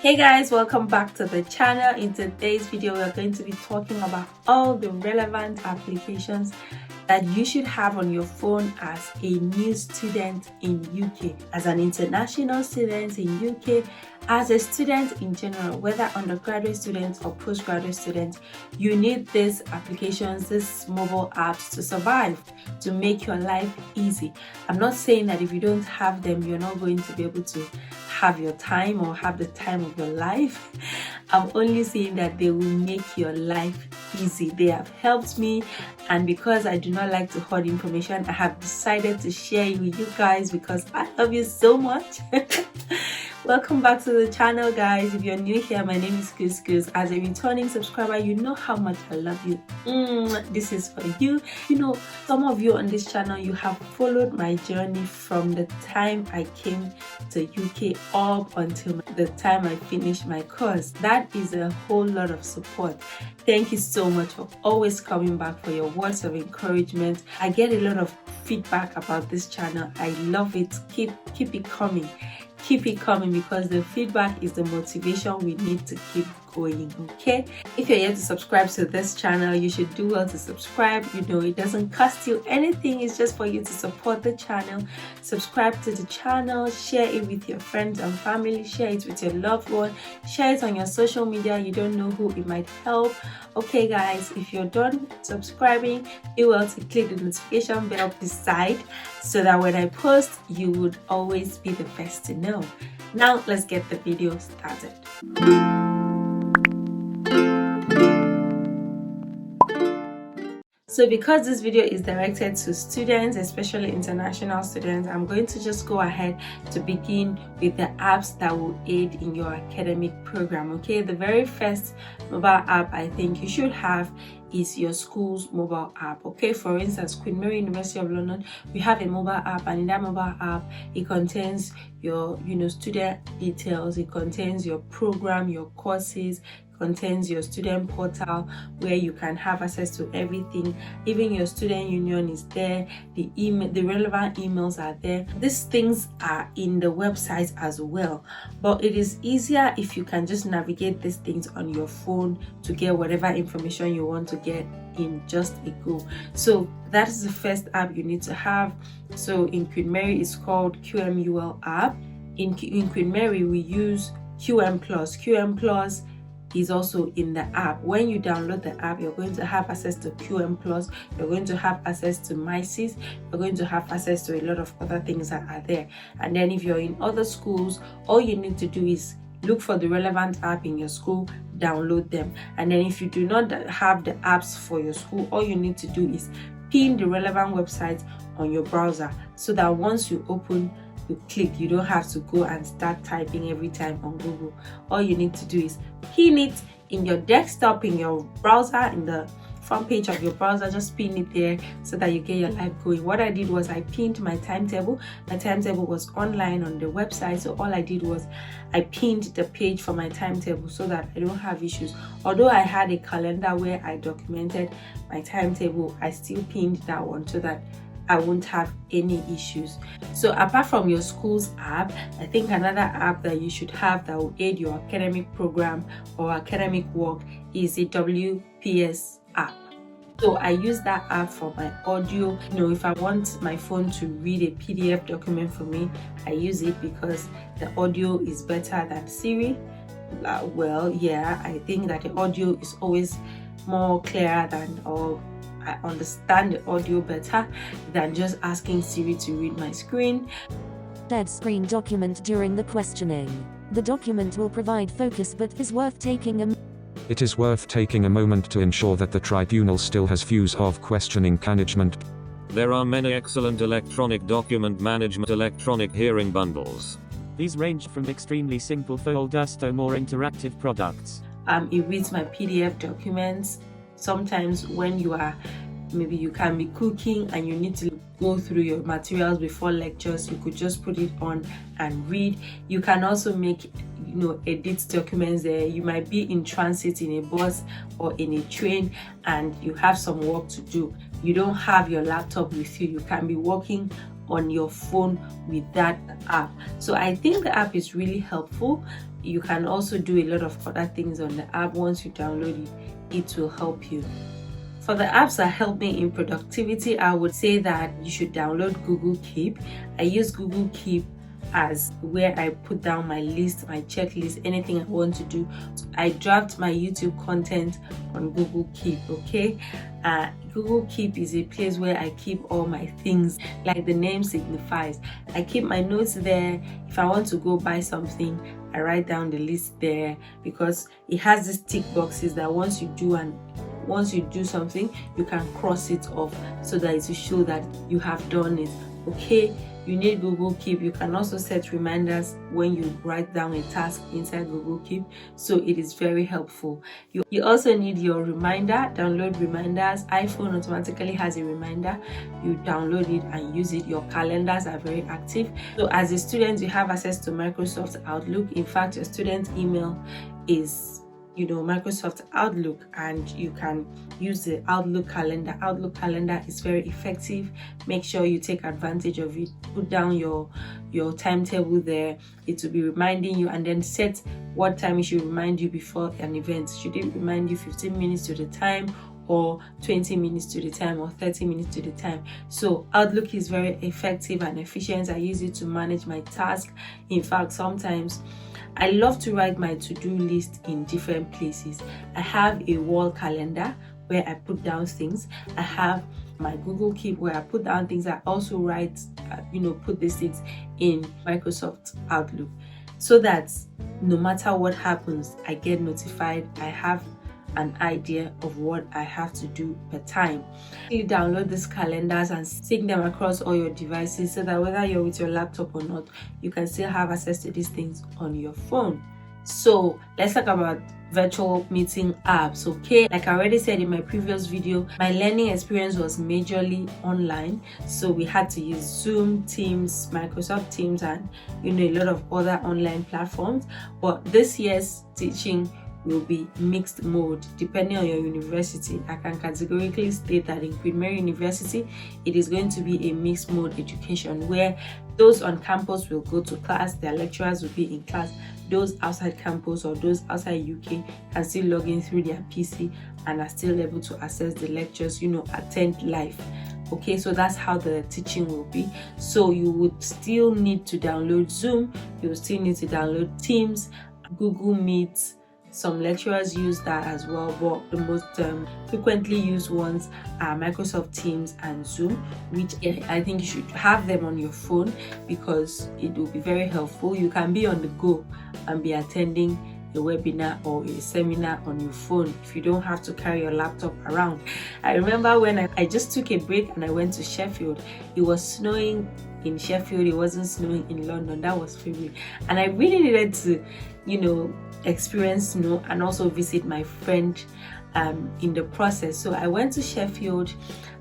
Hey guys, welcome back to the channel. In today's video, we're going to be talking about all the relevant applications that you should have on your phone as a new student in UK, as an international student in UK, as a student in general, whether undergraduate students or postgraduate students. You need these applications, these mobile apps to survive, to make your life easy. I'm not saying that if you don't have them, you're not going to be able to have your time or have the time of your life. I'm only saying that they will make your life easy. They have helped me, and because I do not like to hoard information, I have decided to share it with you guys because I love you so much. Welcome back to the channel, guys. If you're new here, my name is Couscous. As a returning subscriber, you know how much I love you. This is for you. You know, some of you on this channel, you have followed my journey from the time I came to UK up until the time I finished my course. That is a whole lot of support. Thank you so much for always coming back, for your words of encouragement. I get a lot of feedback about this channel. I love it. Keep it coming. Keep it coming, because the feedback is the motivation we need to keep going. Okay, if you're yet to subscribe to this channel, you should do well to subscribe. You know, it doesn't cost you anything. It's just for you to support the channel. Subscribe to the channel, share it with your friends and family, share it with your loved one, share it on your social media. You don't know who it might help. Okay guys, if you're done subscribing, do well to click the notification bell beside, so that when I post, you would always be the first to know. Now let's get the video started. So because this video is directed to students, especially international students, I'm going to just go ahead to begin with the apps that will aid in your academic program. Okay, the very first mobile app I think you should have is your school's mobile app. Okay, for instance, Queen Mary University of London, we have a mobile app, and in that mobile app, it contains your student details, it contains your program, your courses, contains your student portal where you can have access to everything. Even your student union is there, the relevant emails are there. These things are in the website as well, but it is easier if you can just navigate these things on your phone to get whatever information you want to get in just a go. So that is the first app you need to have. So in Queen Mary, it's called QMUL app. In Queen Mary, we use QM Plus is also in the app. When you download the app, you're going to have access to QM Plus, you're going to have access to MySys, you're going to have access to a lot of other things that are there. And then if you're in other schools, all you need to do is look for the relevant app in your school, download them. And then if you do not have the apps for your school, all you need to do is pin the relevant website on your browser, so that once you open, you click, you don't have to go and start typing every time on Google. All you need to do is pin it in your desktop, in your browser, in the front page of your browser. Just pin it there so that you get your life going. What I did was I pinned my timetable. My timetable was online on the website, so all I did was I pinned the page for my timetable so that I don't have issues. Although I had a calendar where I documented my timetable, I still pinned that one so that I won't have any issues. So apart from your school's app, I think another app that you should have that will aid your academic program or academic work is the WPS app. So I use that app for my audio. You know, if I want my phone to read a PDF document for me, I use it because the audio is better than Siri. Well, yeah, I think that the audio is always more clearer than, or I understand the audio better than just asking Siri to read my screen. Dead screen document during the questioning. The document will provide focus, but is worth taking a It is worth taking a moment to ensure that the tribunal still has views of questioning management. There are many excellent electronic document management electronic hearing bundles. These range from extremely simple folders to more interactive products. It reads my PDF documents. Sometimes when maybe you can be cooking and you need to go through your materials before lectures, you could just put it on and read. You can also make edit documents there. You might be in transit in a bus or in a train and you have some work to do. You don't have your laptop with you. You can be working on your phone with that app. So I think the app is really helpful. You can also do a lot of other things on the app. Once you download it, it will help you. For the apps that help me in productivity, I would say that you should download Google Keep. I use Google Keep as where I put down my list, my checklist, anything I want to do. I draft my YouTube content on Google Keep, okay? Google Keep is a place where I keep all my things, like the name signifies. I keep my notes there. If I want to go buy something, I write down the list there, because it has these tick boxes that once you do something, you can cross it off so that it will show that you have done it, okay? You need Google Keep. You can also set reminders when you write down a task inside Google Keep, so it is very helpful. You also need your reminder. Download reminders. iPhone automatically has a reminder. You download it and use it. Your calendars are very active. So as a student, you have access to Microsoft Outlook. In fact, your student email is Microsoft Outlook, and you can use the Outlook calendar. Outlook calendar is very effective. Make sure you take advantage of it. Put down your timetable there. It will be reminding you, and then set what time it should remind you before an event. Should it remind you 15 minutes to the time, or 20 minutes to the time, or 30 minutes to the time? So Outlook is very effective and efficient. I use it to manage my task. In fact, sometimes I love to write my to-do list in different places. I have a wall calendar where I put down things. I have my Google Keep where I put down things. I also write, put these things in Microsoft Outlook, so that no matter what happens, I get notified. I have an idea of what I have to do per time. You download these calendars and sync them across all your devices, so that whether you're with your laptop or not, you can still have access to these things on your phone. So let's talk about virtual meeting apps, okay? Like I already said in my previous video, my learning experience was majorly online, so we had to use Zoom, Teams, Microsoft Teams, and a lot of other online platforms. But this year's teaching will be mixed mode depending on your university. I can categorically state that in Queen Mary University, it is going to be a mixed mode education, where those on campus will go to class, their lecturers will be in class. Those outside campus or those outside UK can still log in through their PC and are still able to access the lectures, attend live. Okay, so that's how the teaching will be. So you would still need to download Zoom, you will still need to download Teams, Google Meet. Some lecturers use that as well, but the most frequently used ones are Microsoft Teams and Zoom, which I think you should have them on your phone, because it will be very helpful. You can be on the go and be attending a webinar or a seminar on your phone if you don't have to carry your laptop around. I remember when I just took a break and I went to Sheffield. It was snowing in Sheffield, it wasn't snowing in London. That was February, and I really needed to experience snow and also visit my friend in the process. So I went to Sheffield,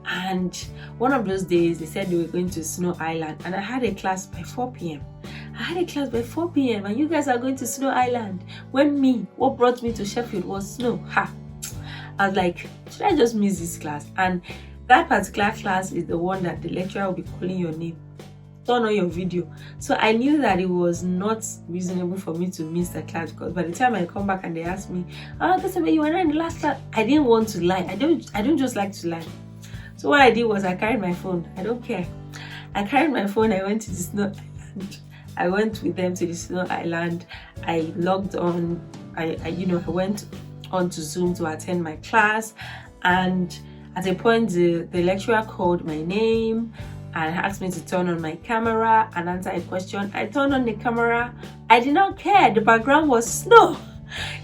and one of those days they said they were going to Snow Island, and I had a class by 4 p.m. And you guys are going to Snow Island, when what brought me to Sheffield was snow. I was like, should I just miss this class? And that particular class is the one that the lecturer will be calling your name, turn on your video. So I knew that it was not reasonable for me to miss the class, because by the time I come back and they ask me, you were not in the last class, I didn't want to lie. I don't just like to lie. So what I did was I carried my phone. I don't care. I carried my phone. I went to the Snow Island. I went with them to the Snow Island. I logged on. I went on to Zoom to attend my class, and at a point the lecturer called my name and asked me to turn on my camera and answer a question. I turned on the camera. I did not care. The background was snow.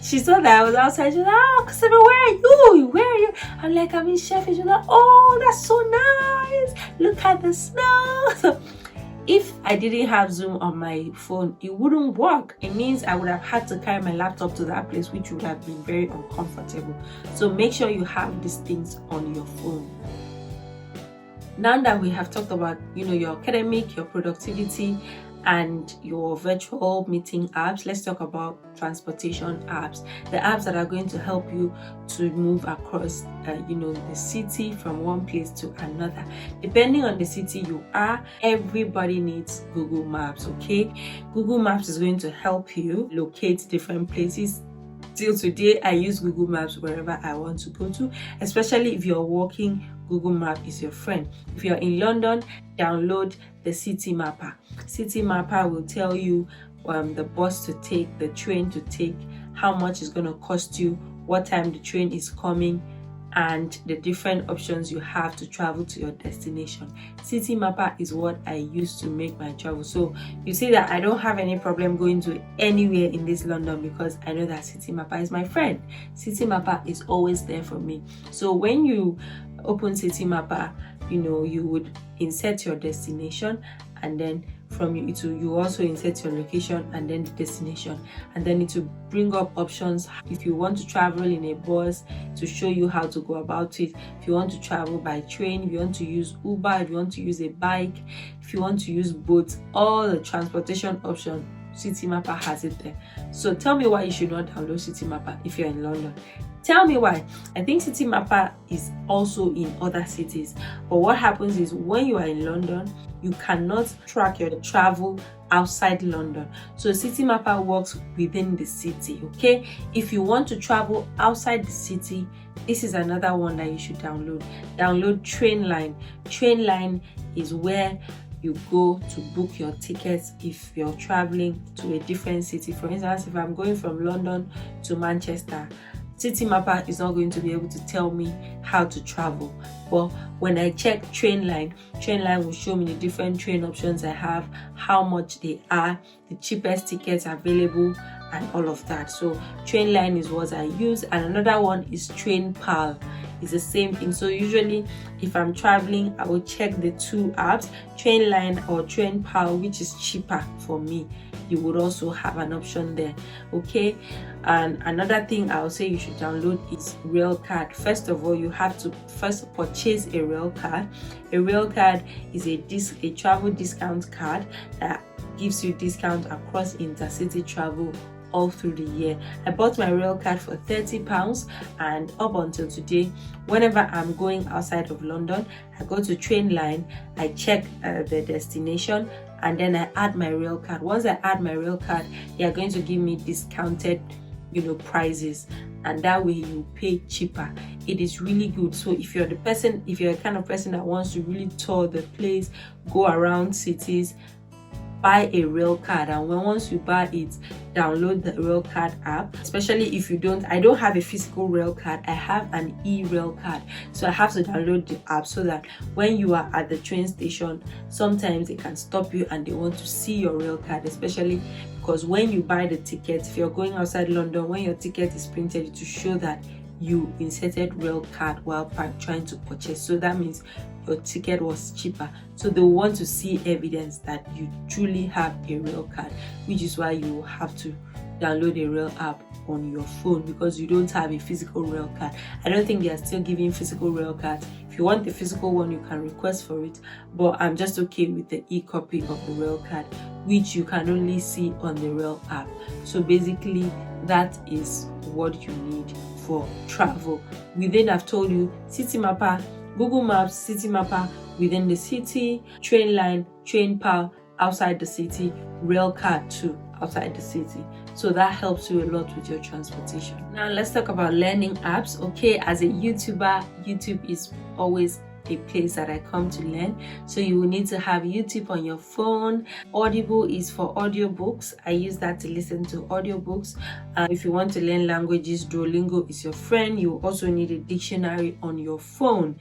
She saw that I was outside. She was like, "Oh, Kasebe, where are you? Where are you?" I'm like, "I'm in Sheffield." She's like, "Oh, that's so nice. Look at the snow." So if I didn't have Zoom on my phone, it wouldn't work. It means I would have had to carry my laptop to that place, which would have been very uncomfortable. So make sure you have these things on your phone. Now that we have talked about your academic, your productivity, and your virtual meeting apps. Let's talk about transportation apps, the apps that are going to help you to move across the city from one place to another. Depending on the city you are, everybody needs Google Maps. Okay, Google Maps is going to help you locate different places. Till today, I use Google Maps wherever I want to go to, especially if you're walking. Google Map is your friend. If you're in London, download the City Mapper. City Mapper will tell you the bus to take, the train to take, how much it's going to cost you, what time the train is coming, and the different options you have to travel to your destination. City Mapper is what I use to make my travel. So you see that I don't have any problem going to anywhere in this London because I know that City Mapper is my friend. City Mapper is always there for me. So when you open City Mapper, you would insert your destination, and then from you also insert your location and then the destination, and then it will bring up options. If you want to travel in a bus, to show you how to go about it. If you want to travel by train, if you want to use Uber, if you want to use a bike, if you want to use boats, all the transportation options, City Mapper has it there. So tell me why you should not download City Mapper if you're in London. Tell me why. I think City Mapper is also in other cities, but what happens is when you are in London, you cannot track your travel outside London. So City Mapper works within the city. Okay, if you want to travel outside the city, this is another one that you should download. Download Trainline. Trainline is where you go to book your tickets if you're traveling to a different city. For instance, if I'm going from London to Manchester, City Mapper is not going to be able to tell me how to travel. But when I check Trainline, Trainline will show me the different train options I have, how much they are, the cheapest tickets available, and all of that. So Trainline is what I use, and another one is TrainPal. It's the same thing. So usually if I'm traveling, I will check the two apps, Trainline or TrainPal, which is cheaper for me. You would also have an option there. Okay, and another thing I'll say you should download is Railcard. First of all, you have to first purchase a Railcard. A Railcard is a travel discount card that gives you discount across intercity travel all through the year. I bought my Railcard for £30, and up until today, whenever I'm going outside of London, I go to Trainline, I check the destination, and then I add my Railcard. Once I add my Railcard, they are going to give me discounted prices, and that way you pay cheaper. It is really good. So if you're a kind of person that wants to really tour the place, go around cities, buy a Railcard, and once you buy it, download the Railcard app. Especially if I don't have a physical Railcard, I have an e-Railcard, so I have to download the app so that when you are at the train station, sometimes they can stop you and they want to see your Railcard, especially because when you buy the ticket, if you're going outside London, when your ticket is printed, to show that you inserted Railcard while trying to purchase. So that means your ticket was cheaper. So they want to see evidence that you truly have a Railcard, which is why you have to download a Rail app on your phone, because you don't have a physical Railcard. I don't think they are still giving physical Railcards. If you want the physical one, you can request for it, but I'm just okay with the e-copy of the Railcard, which you can only see on the Rail app. So basically, that is what you need for travel. Within, I've told you, City Mapper, Google Maps, City Mapper within the city, Trainline, TrainPal outside the city, Railcard too outside the city. So that helps you a lot with your transportation. Now let's talk about learning apps. Okay, as a YouTuber, YouTube is always a place that I come to learn. So you will need to have YouTube on your phone. Audible is for audiobooks. I use that to listen to audiobooks. If you want to learn languages, Duolingo is your friend. You also need a dictionary on your phone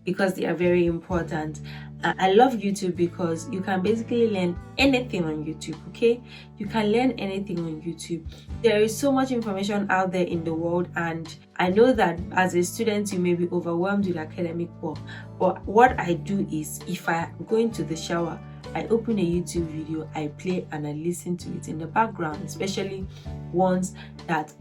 because they are very important. I love YouTube because you can basically learn anything on YouTube. Okay, you can learn anything on YouTube. There is so much information out there in the world, and I know that as a student you may be overwhelmed with academic work, but what I do is, if I go into the shower, I open a YouTube video, I play and I listen to it in the background, especially ones that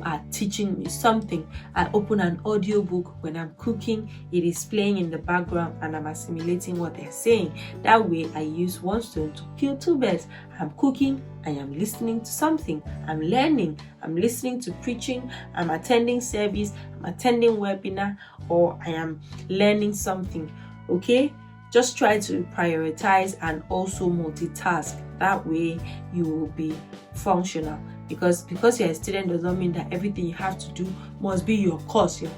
are teaching me something. I open an audiobook when I'm cooking, it is playing in the background and I'm assimilating what they're saying. That way I use one stone to kill two birds. I'm cooking, I am listening to something, I'm learning, I'm listening to preaching, I'm attending service, I'm attending webinar, or I am learning something. Okay, just try to prioritize and also multitask. That way you will be functional, because you're a student does not mean that everything you have to do must be your course. You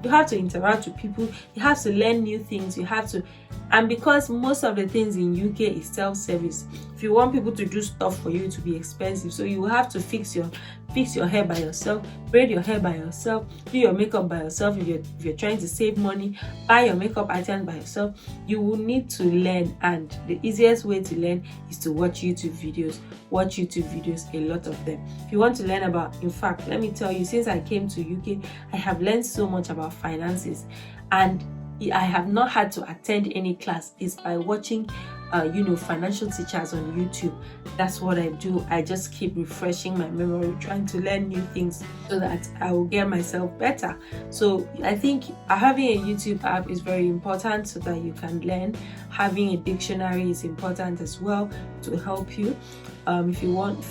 have to interact with people, you have to learn new things, and because most of the things in UK is self-service, if you want people to do stuff for you, to be expensive, so you will have to fix your hair by yourself, braid your hair by yourself, do your makeup by yourself. If you're trying to save money, buy your makeup items by yourself. You will need to learn, and the easiest way to learn is to watch YouTube videos, a lot of them. If you want to learn about, in fact, let me tell you, since I came to UK, I have learned so much about finances, and I have not had to attend any class. It's by watching financial teachers on YouTube. That's what I do. I just keep refreshing my memory, trying to learn new things so that I will get myself better. So I think having a YouTube app is very important so that you can learn. Having a dictionary is important as well to help you. If you want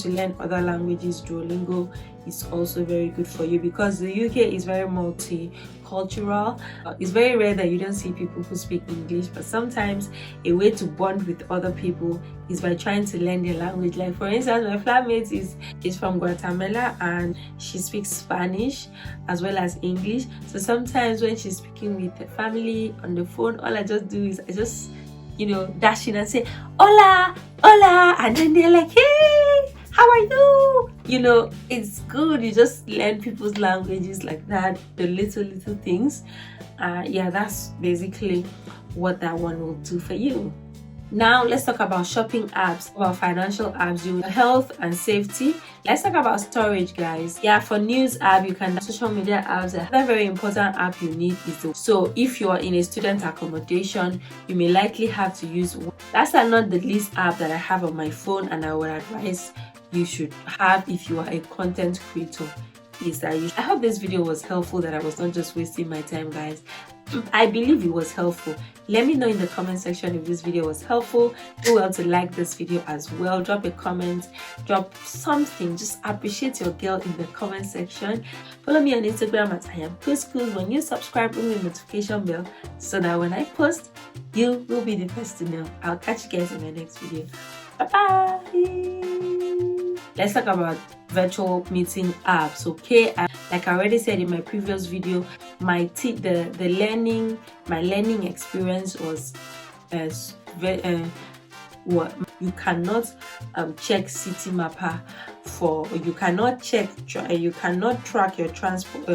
to learn other languages, Duolingo is also very good for you, because the UK is very multicultural. It's very rare that you don't see people who speak English, but sometimes a way to bond with other people is by trying to learn their language. Like, for instance, my flatmate is from Guatemala and she speaks Spanish as well as English. So sometimes when she's speaking with the family on the phone, all I just do is I just dash in and say hola, hola, and then they're like, hey, how are you? It's good. You just learn people's languages like that, the little things. That's basically what that one will do for you. Now let's talk about shopping apps, about financial apps, health and safety. Let's talk about storage, guys. For news app, you can social media apps. Another very important app you need is so if you are in a student accommodation, you may likely have to use one. Last and not the least app that I have on my phone, and I would advise you should have if you are a content creator, is that I hope this video was helpful, that I was not just wasting my time, guys. I believe it was helpful. Let me know in the comment section if this video was helpful. Do well to like this video as well. Drop a comment, drop something. Just appreciate your girl in the comment section. Follow me on Instagram at IamPoSchool. When you subscribe, ring the notification bell so that when I post, you will be the first to know. I'll catch you guys in my next video. Bye-bye. Let's talk about virtual meeting apps. Okay, like I already said in my previous video, my learning experience was what you cannot check Citymapper for, you cannot track your transport